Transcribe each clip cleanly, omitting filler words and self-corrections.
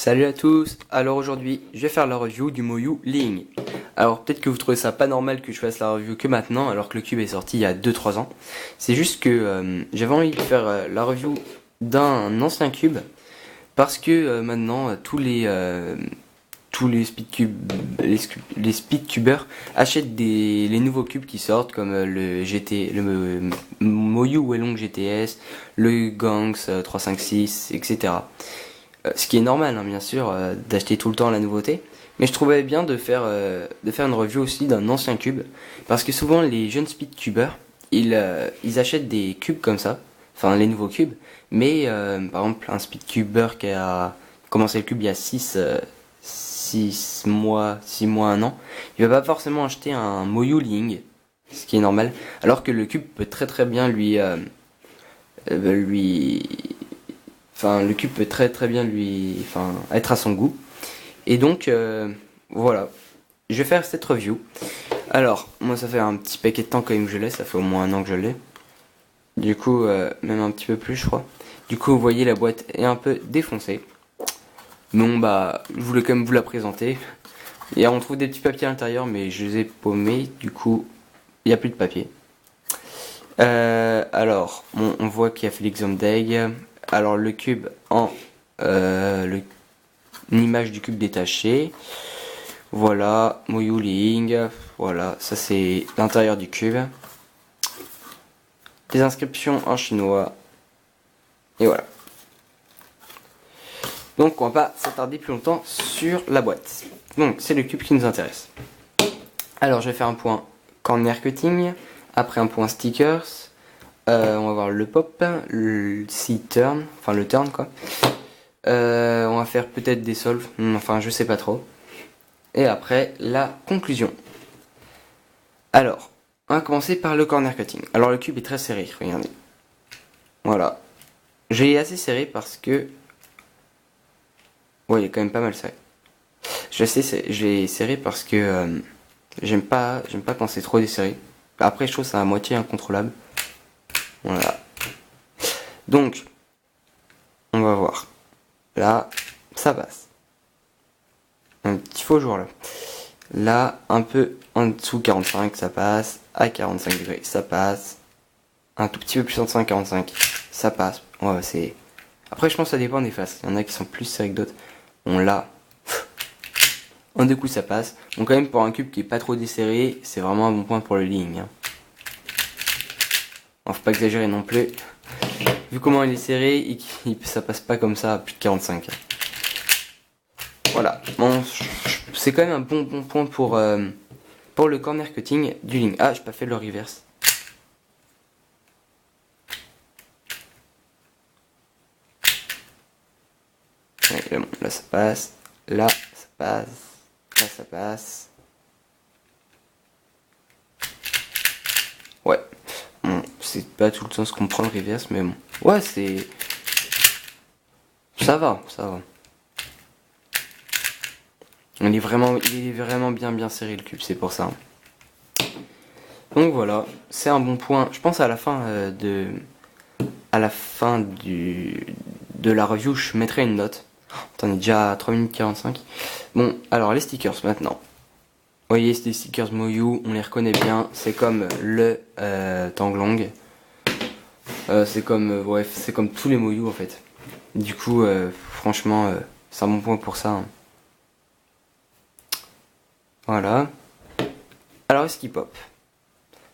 Salut à tous, alors aujourd'hui je vais faire la review du Moyu Ling. Alors peut-être que vous trouvez ça pas normal que je fasse la review que maintenant alors que le cube est sorti il y a 2-3 ans. C'est juste que j'avais envie de faire la review d'un ancien cube parce que maintenant tous les les speedcubers achètent les nouveaux cubes qui sortent comme le Moyu Welong GTS, le Gangs 356, etc. Ce qui est normal, hein, bien sûr, d'acheter tout le temps la nouveauté. Mais je trouvais bien de faire une review aussi d'un ancien cube. Parce que souvent, les jeunes speedcubers, ils achètent des cubes comme ça. Enfin, les nouveaux cubes. Mais, par exemple, un speedcuber qui a commencé le cube il y a 6 mois, 1 an, il va pas forcément acheter un Moyu Ling. Ce qui est normal. Alors que le cube peut très très bien lui enfin le cube peut très très bien être à son goût. Et donc voilà, je vais faire cette review. Alors moi ça fait un petit paquet de temps quand même que je l'ai, ça fait au moins 1 an que je l'ai. Du coup même un petit peu plus je crois. Du coup vous voyez la boîte est un peu défoncée. Bon bah je voulais quand même vous la présenter. Et on trouve des petits papiers à l'intérieur mais je les ai paumés, du coup il n'y a plus de papier. Alors bon, on voit qu'il y a Felix Zomdeg. Alors le cube une image du cube détaché. Voilà, Moyu Ling. Voilà, ça c'est l'intérieur du cube. Des inscriptions en chinois. Et voilà. Donc on va pas s'attarder plus longtemps sur la boîte. Donc c'est le cube qui nous intéresse. Alors je vais faire un point corner cutting. Après un point stickers. On va voir le pop, le C-turn, enfin le turn quoi. On va faire peut-être des solves, enfin je sais pas trop. Et après la conclusion. Alors, on va commencer par le corner cutting. Alors le cube est très serré, regardez. Voilà. J'ai assez serré parce que... Ouais, il est quand même pas mal serré. J'ai serré parce que j'aime pas quand c'est trop desserré. Après je trouve ça à moitié incontrôlable. Voilà. Donc, on va voir. Là, ça passe. Un petit faux jour là. Là, un peu en dessous 45, ça passe. À 45 degrés, ça passe. Un tout petit peu plus en dessous de 45, ça passe. Ouais, c'est... Après, je pense que ça dépend des faces. Il y en a qui sont plus serrés que d'autres. Bon, là, en 2 coups, ça passe. Bon, quand même, pour un cube qui est pas trop desserré, c'est vraiment un bon point pour le Ling. Hein. Bon, faut pas exagérer non plus. Vu comment il est serré, ça passe pas comme ça à plus de 45. Voilà. Bon, c'est quand même un bon point pour le corner cutting du Ling. Ah, j'ai pas fait le reverse. Ouais, bon, là ça passe. Là ça passe. Là ça passe. Ouais. Bon, c'est pas tout le temps ce qu'on prend le reverse, mais bon. Ouais, c'est... Ça va, ça va. Il est vraiment bien serré le cube, c'est pour ça. Donc voilà, c'est un bon point. Je pense à la fin de la review, je mettrai une note. On est déjà à 3 minutes 45. Bon, alors les stickers maintenant. Vous voyez, c'est des stickers Moyu, on les reconnaît bien. C'est comme le Tanglong. C'est comme c'est comme tous les Moyu en fait. Du coup, franchement, c'est un bon point pour ça. Hein. Voilà. Alors, est-ce qu'il pop?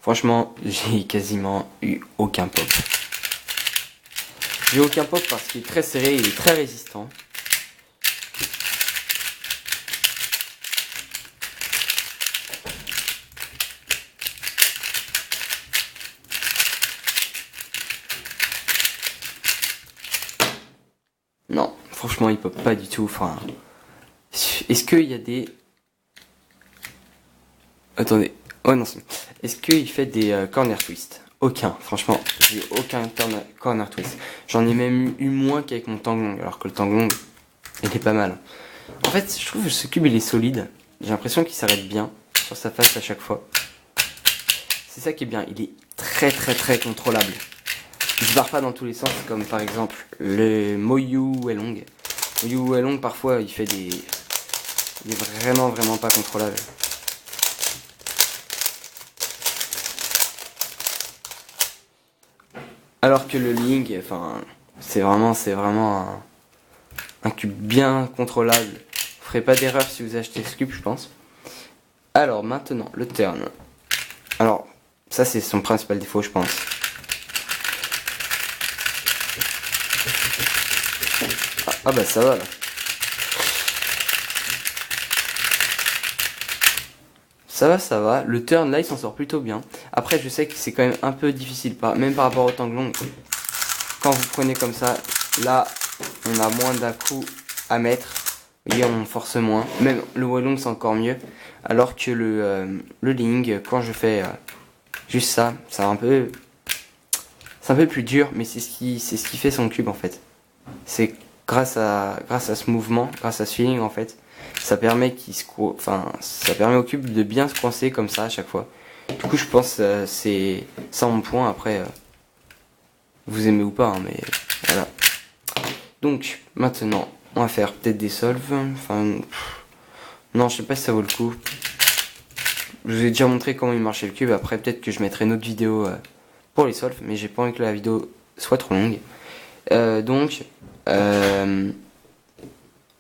Franchement, j'ai quasiment eu aucun pop. J'ai aucun pop parce qu'il est très serré, il est très résistant. Non, franchement, il pop pas du tout. Enfin, est-ce qu'il y a des... Attendez. Oh non, est-ce qu'il fait des corner twists? Aucun, franchement, j'ai aucun corner twist. J'en ai même eu moins qu'avec mon Tanglong, alors que le Tanglong, il est pas mal. En fait, je trouve que ce cube, il est solide. J'ai l'impression qu'il s'arrête bien sur sa face à chaque fois. C'est ça qui est bien, il est très très très contrôlable. Il se barre pas dans tous les sens, comme par exemple le Moyu Welong. Moyu Wellong parfois il fait des... Il est vraiment pas contrôlable. Alors que le Ling, enfin, c'est vraiment un cube bien contrôlable. Vous ferez pas d'erreur si vous achetez ce cube, je pense. Alors maintenant, le turn. Alors, ça c'est son principal défaut, je pense. Ah bah ça va là. Ça va. Le turn là il s'en sort plutôt bien. Après je sais que c'est quand même un peu difficile, même par rapport au tanglong. Quand vous prenez comme ça, là on a moins d'un coup à mettre. Vous voyez, on force moins. Même le Wellong c'est encore mieux. Alors que le Ling, quand je fais juste ça, c'est un peu plus dur, mais c'est ce qui fait son cube en fait. C'est grâce à ce mouvement, grâce à ce feeling en fait, ça permet ça permet au cube de bien se coincer comme ça à chaque fois. Du coup je pense c'est ça mon point. Après vous aimez ou pas, hein, mais voilà. Donc maintenant on va faire peut-être des solves. Non, je sais pas si ça vaut le coup. Je vous ai déjà montré comment il marchait le cube. Après peut-être que je mettrai une autre vidéo pour les solves, mais j'ai pas envie que la vidéo soit trop longue. Donc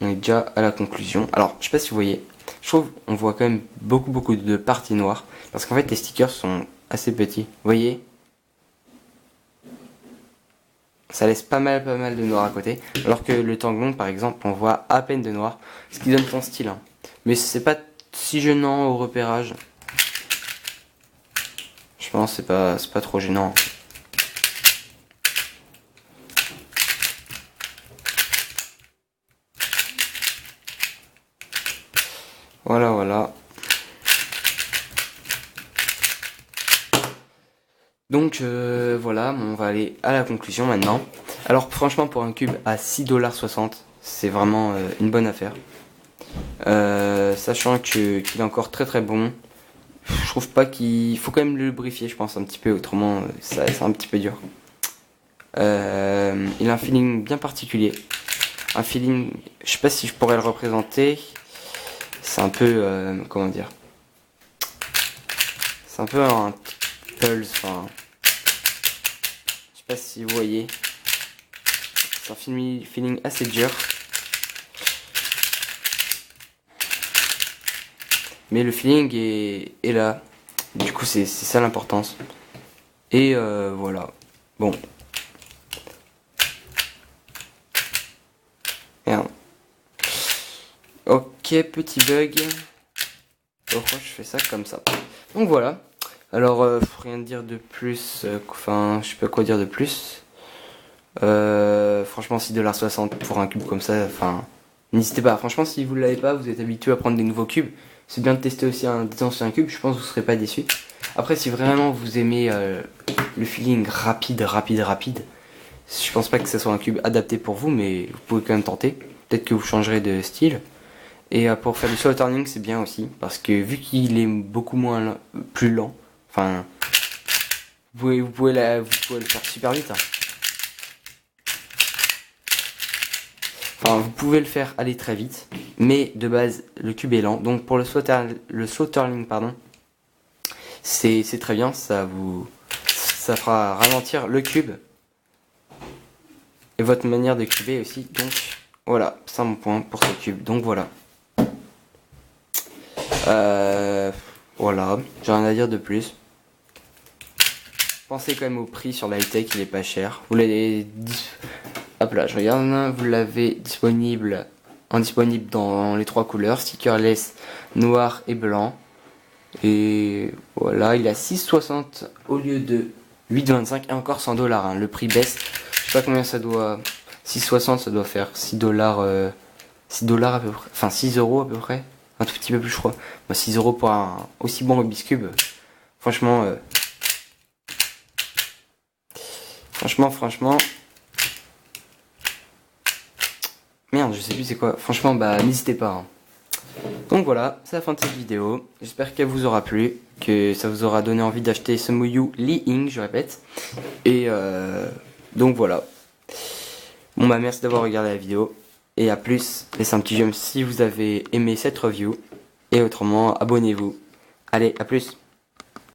on est déjà à la conclusion. Alors, je sais pas si vous voyez, je trouve on voit quand même beaucoup de parties noires. Parce qu'en fait, les stickers sont assez petits. Vous voyez, ça laisse pas mal de noir à côté. Alors que le tanglong, par exemple, on voit à peine de noir. Ce qui donne son style. Hein. Mais c'est pas si gênant au repérage. Je pense que c'est pas trop gênant. Voilà. Donc voilà, on va aller à la conclusion maintenant. Alors franchement pour un cube à 6,60$, c'est vraiment une bonne affaire. Sachant qu'il est encore très bon. Je trouve pas qu'il faut quand même le lubrifier, je pense un petit peu, autrement c'est un petit peu dur. Il a un feeling bien particulier. Un feeling, je sais pas si je pourrais le représenter. C'est un peu, comment dire. C'est un peu un pulse, enfin. Je sais pas si vous voyez. C'est un feeling assez dur. Mais le feeling est là. Du coup, c'est ça l'importance. Et voilà. Bon. Merde. Ok, petit bug. Pourquoi je fais ça comme ça? Donc voilà. Alors, rien dire de plus. Enfin, je sais pas quoi dire de plus. Franchement, 6,60$ pour un cube comme ça. Enfin, n'hésitez pas. Franchement, si vous l'avez pas, vous êtes habitué à prendre des nouveaux cubes. C'est bien de tester aussi des anciens cubes. Je pense que vous serez pas déçus. Après, si vraiment vous aimez le feeling rapide, je pense pas que ce soit un cube adapté pour vous, mais vous pouvez quand même tenter. Peut-être que vous changerez de style. Et pour faire du slow turning, c'est bien aussi, parce que vu qu'il est beaucoup plus lent, enfin, vous pouvez le faire super vite. Hein. Enfin, vous pouvez le faire aller très vite, mais de base, le cube est lent. Donc pour le slow turning, pardon, c'est très bien, ça fera ralentir le cube et votre manière de cuber aussi. Donc voilà, c'est mon point pour ce cube. Donc voilà. Voilà, j'ai rien à dire de plus. Pensez quand même au prix sur la high-tech, il est pas cher. Vous l'avez hop là, je regarde, vous l'avez disponible dans les trois couleurs, stickerless, noir et blanc. Et voilà, il est à 6,60 au lieu de 8,25 et encore 100$. Hein. Le prix baisse. Je sais pas combien ça doit. 6,60 ça doit faire 6$, 6$ à peu près. Enfin 6€ à peu près. Un tout petit peu plus je crois. Bah, 6€ pour un aussi bon Rubik's Cube. Franchement. Franchement. Merde, je sais plus c'est quoi. Franchement, bah n'hésitez pas. Hein. Donc voilà, c'est la fin de cette vidéo. J'espère qu'elle vous aura plu, que ça vous aura donné envie d'acheter ce Moyu Li-Ying, je répète. Et donc voilà. Bon bah merci d'avoir regardé la vidéo. Et à plus, laissez un petit j'aime si vous avez aimé cette review. Et autrement, abonnez-vous. Allez, à plus.